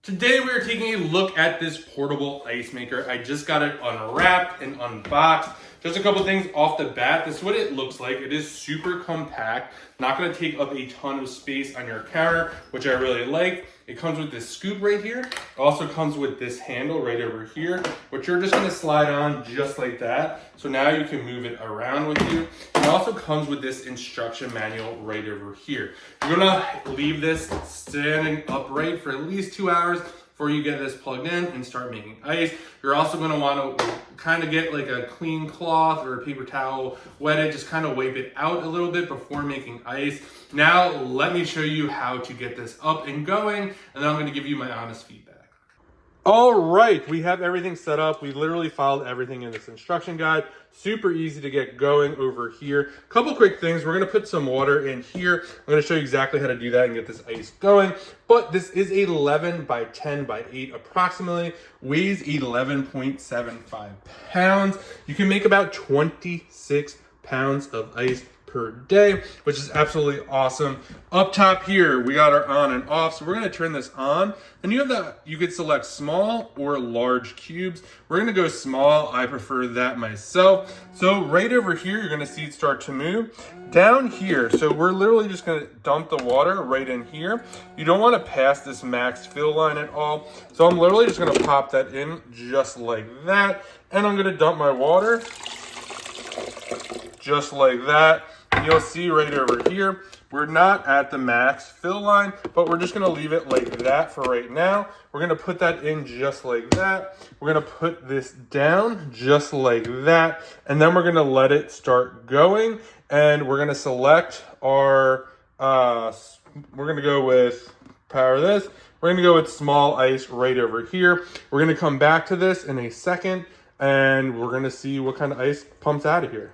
Today we are taking a look at this portable ice maker. I just got it unwrapped and unboxed. Just a couple things off the bat. This is what it looks like. It is super compact, not going to take up a ton of space on your counter, which I really like. It comes with this scoop right here. It also comes with this handle right over here, which you're just going to slide on just like that. So now you can move it around with you. It also comes with this instruction manual right over here. You're going to leave this standing upright for at least 2 hours before you get this plugged in and start making ice. You're also going to want to kind of get like a clean cloth or a paper towel, wet it, just kind of wipe it out a little bit before making ice. Now let me show you how to get this up and going, and then I'm going to give you my honest feedback. All right, we have everything set up. We literally followed everything in this instruction guide. Super easy to get going over here. Couple quick things. We're going to put some water in here. I'm going to show you exactly how to do that and get this ice going. But this is 11 by 10 by 8 approximately. Weighs 11.75 pounds. You can make about 26 pounds of ice per day, which is absolutely awesome. Up top here, we got our on and off. So we're gonna turn this on, and you have that, you could select small or large cubes. We're gonna go small. I prefer that myself. So right over here, you're gonna see it start to move. Down here, so we're literally just gonna dump the water right in here. You don't wanna pass this max fill line at all. So I'm literally just gonna pop that in just like that. And I'm gonna dump my water just like that. You'll see right over here, we're not at the max fill line, but we're just gonna leave it like that for right now. We're gonna put that in just like that. We're gonna put this down just like that. And then we're gonna let it start going. And we're gonna select our, we're gonna go with power this. We're gonna go with small ice right over here. We're gonna come back to this in a second, and we're gonna see what kind of ice pumps out of here.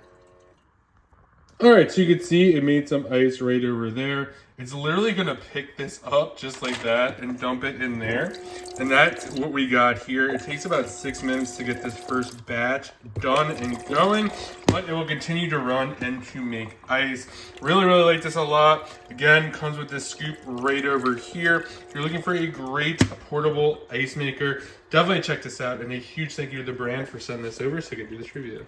All right, so you can see it made some ice right over there. It's literally gonna pick this up just like that and dump it in there. And that's what we got here. It takes about 6 minutes to get this first batch done and going, but it will continue to run and to make ice. Really like this a lot. Again, comes with this scoop right over here. If you're looking for a great portable ice maker, definitely check this out. And a huge thank you to the brand for sending this over so I could do this review.